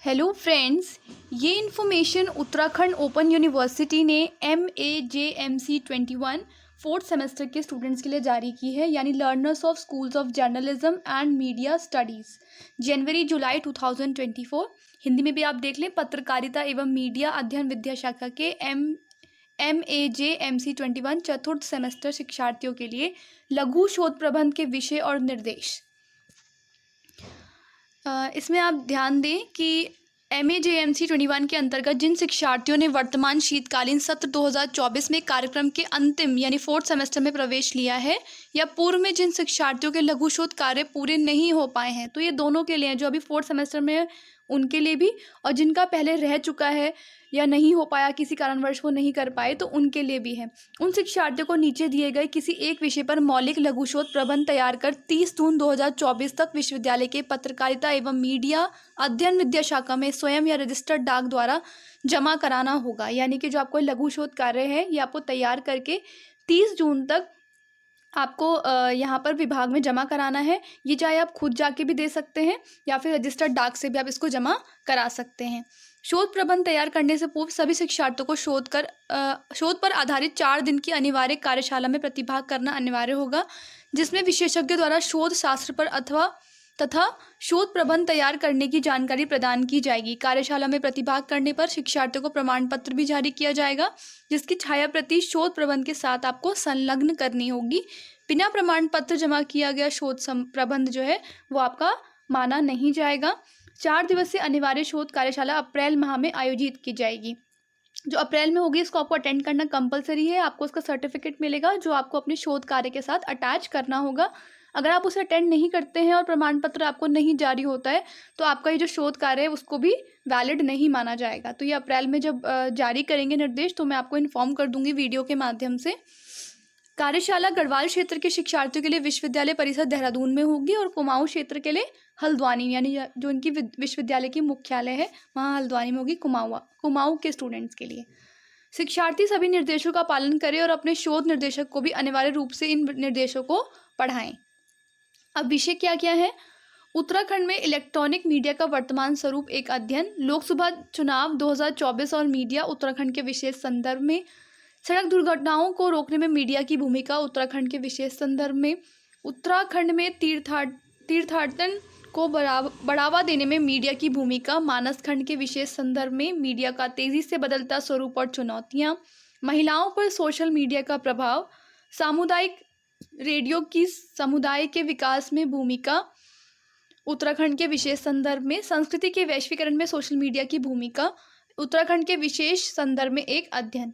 Hello friends, ये information Uttarakhand open university ने MAJMC21 fourth semester के स्टूडेंट्स के लिए जारी की है, यानी learners of schools of journalism and media studies January July 2024। Hindi में भी आप देख लें, पत्रकारिता एवं मीडिया अध्ययन विद्या शाखा के MAJMC21 चतुर्थ सेमेस्टर शिक्षार्थियों के लिए लघु शोध प्रबंध के विषय और निर्देश। इसमें आप ध्यान दें कि MAJMC21 के अंतर्गत जिन शिक्षार्थियों ने वर्तमान शीतकालीन सत्र 2024 में कार्यक्रम के अंतिम यानी फोर्थ सेमेस्टर में प्रवेश लिया है, या पूर्व में जिन शिक्षार्थियों के लघु शोध कार्य पूरे नहीं हो पाए हैं, तो ये दोनों के लिए, जो अभी फोर्थ सेमेस्टर में है उनके लिए भी, और जिनका पहले रह चुका है या नहीं हो पाया, किसी कारणवश वो नहीं कर पाए, तो उनके लिए भी है। उन शिक्षार्थियों को नीचे दिए गए किसी एक विषय पर मौलिक लघु शोध प्रबंध तैयार कर 30 जून 2024 तक विश्वविद्यालय के पत्रकारिता एवं मीडिया अध्ययन विद्या शाखा में स्वयं या रजिस्टर्ड डाक द्वारा जमा कराना होगा। यानी कि जो आपको लघु शोध कार्य है ये आपको तैयार करके 30 जून तक आपको यहाँ पर विभाग में जमा कराना है। ये चाहे आप खुद जाके भी दे सकते हैं या फिर रजिस्टर्ड डाक से भी आप इसको जमा करा सकते हैं। शोध प्रबंध तैयार करने से पूर्व सभी शिक्षार्थियों को शोध पर आधारित 4 दिन की अनिवार्य कार्यशाला में प्रतिभाग करना अनिवार्य होगा, जिसमें विशेषज्ञ द्वारा शोध शास्त्र पर तथा शोध प्रबंध तैयार करने की जानकारी प्रदान की जाएगी। कार्यशाला में प्रतिभाग करने पर शिक्षार्थियों को प्रमाण पत्र भी जारी किया जाएगा, जिसकी छाया प्रति शोध प्रबंध के साथ आपको संलग्न करनी होगी। बिना प्रमाण पत्र जमा किया गया शोध प्रबंध जो है वो आपका माना नहीं जाएगा। 4 दिवसीय अनिवार्य शोध कार्यशाला अप्रैल माह में आयोजित की जाएगी। जो अप्रैल में होगी इसको आपको अटेंड करना कंपलसरी है। आपको उसका सर्टिफिकेट मिलेगा जो आपको अपने शोध कार्य के साथ अटैच करना होगा। अगर आप उसे अटेंड नहीं करते हैं और प्रमाण पत्र आपको नहीं जारी होता है तो आपका ये जो शोध कार्य है उसको भी वैलिड नहीं माना जाएगा। तो ये अप्रैल में जब जारी करेंगे निर्देश तो मैं आपको इन्फॉर्म कर दूंगी वीडियो के माध्यम से। कार्यशाला गढ़वाल क्षेत्र के शिक्षार्थियों के लिए विश्वविद्यालय परिसर देहरादून में होगी और कुमाऊं क्षेत्र के लिए हल्द्वानी, यानी जो इनकी विश्वविद्यालय की मुख्यालय है वहाँ हल्द्वानी में होगी, कुमाऊं के स्टूडेंट्स के लिए। शिक्षार्थी सभी निर्देशों का पालन करें और अपने शोध निर्देशक को भी अनिवार्य रूप से इन निर्देशों को पढ़ाएं। अब विषय क्या क्या है? उत्तराखंड में इलेक्ट्रॉनिक मीडिया का वर्तमान स्वरूप एक अध्ययन, लोकसभा चुनाव 2024 और मीडिया उत्तराखंड के विशेष संदर्भ में, सड़क दुर्घटनाओं को रोकने में मीडिया की भूमिका उत्तराखंड के विशेष संदर्भ में, उत्तराखंड में तीर्थाटन को बढ़ावा देने में मीडिया की भूमिका मानस खंड के विशेष संदर्भ में, मीडिया का तेजी से बदलता स्वरूप और चुनौतियां, महिलाओं पर सोशल मीडिया का प्रभाव, सामुदायिक रेडियो की समुदाय के विकास में भूमिका उत्तराखंड के विशेष संदर्भ में, संस्कृति के वैश्वीकरण में सोशल मीडिया की भूमिका उत्तराखंड के विशेष संदर्भ में एक अध्ययन।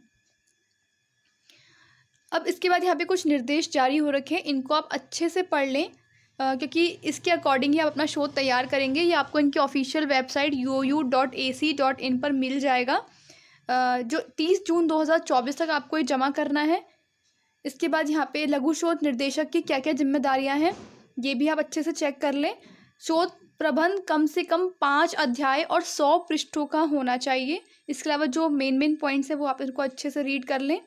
अब इसके बाद यहाँ पे कुछ निर्देश जारी हो रखे हैं, इनको आप अच्छे से पढ़ लें क्योंकि इसके अकॉर्डिंग ही आप अपना शोध तैयार करेंगे। ये आपको इनकी ऑफिशियल वेबसाइट uu.ac.in पर मिल जाएगा। जो 30 जून 2024 तक आपको ये जमा करना है। इसके बाद यहाँ पे लघु शोध निर्देशक की क्या क्या जिम्मेदारियाँ हैं ये भी आप अच्छे से चेक कर लें। शोध प्रबंध कम से कम 5 अध्याय और 100 पृष्ठों का होना चाहिए। इसके अलावा जो मेन पॉइंट्स है वो आप इनको अच्छे से रीड कर लें।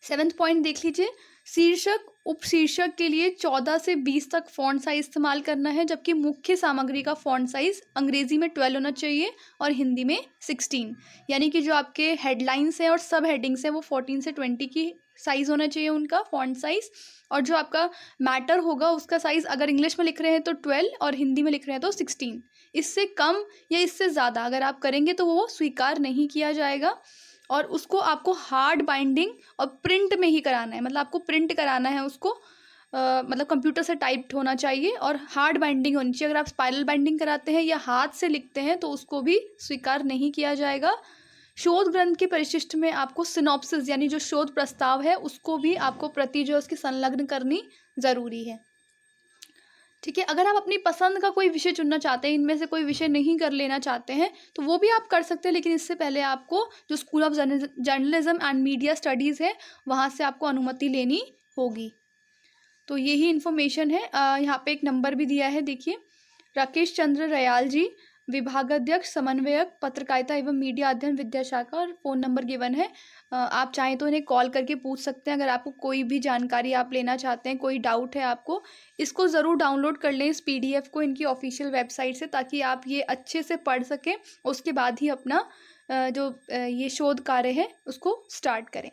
7th पॉइंट देख लीजिए, शीर्षक उपशीर्षक के लिए 14 से 20 तक फॉन्ट साइज इस्तेमाल करना है, जबकि मुख्य सामग्री का फॉन्ट साइज अंग्रेजी में 12 होना चाहिए और हिंदी में 16। यानी कि जो आपके हेडलाइंस हैं और सब हेडिंग्स हैं वो 14 से 20 की साइज़ होना चाहिए उनका फॉन्ट साइज़। और जो आपका मैटर होगा उसका साइज़ अगर इंग्लिश में लिख रहे हैं तो 12 और हिंदी में लिख रहे हैं तो 16। इससे कम या इससे ज़्यादा अगर आप करेंगे तो वो स्वीकार नहीं किया जाएगा। और उसको आपको हार्ड बाइंडिंग और प्रिंट में ही कराना है, मतलब आपको प्रिंट कराना है उसको, मतलब कंप्यूटर से टाइप्ड होना चाहिए और हार्ड बाइंडिंग होनी चाहिए। अगर आप स्पाइरल बाइंडिंग कराते हैं या हाथ से लिखते हैं तो उसको भी स्वीकार नहीं किया जाएगा। शोध ग्रंथ के परिशिष्ट में आपको सिनॉप्सिस यानी जो शोध प्रस्ताव है उसको भी आपको प्रति जो उसकी संलग्न करनी ज़रूरी है। ठीक है, अगर आप अपनी पसंद का कोई विषय चुनना चाहते हैं, इनमें से कोई विषय नहीं कर लेना चाहते हैं तो वो भी आप कर सकते हैं, लेकिन इससे पहले आपको जो school of journalism and media studies है वहाँ से आपको अनुमति लेनी होगी। तो यही इन्फॉर्मेशन है। यहाँ पे एक नंबर भी दिया है, देखिए, राकेश चंद्र रयाल जी, विभागाध्यक्ष, समन्वयक, पत्रकारिता एवं मीडिया अध्ययन विद्याशाखा, और फ़ोन नंबर गिवन है। आप चाहें तो इन्हें कॉल करके पूछ सकते हैं अगर आपको कोई भी जानकारी आप लेना चाहते हैं, कोई डाउट है आपको। इसको ज़रूर डाउनलोड कर लें, इस पीडीएफ को, इनकी ऑफिशियल वेबसाइट से, ताकि आप ये अच्छे से पढ़ सकें। उसके बाद ही अपना ये शोध कार्य है उसको स्टार्ट करें।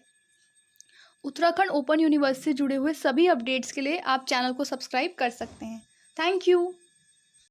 उत्तराखंड ओपन यूनिवर्सिटी से जुड़े हुए सभी अपडेट्स के लिए आप चैनल को सब्सक्राइब कर सकते हैं। Thank you.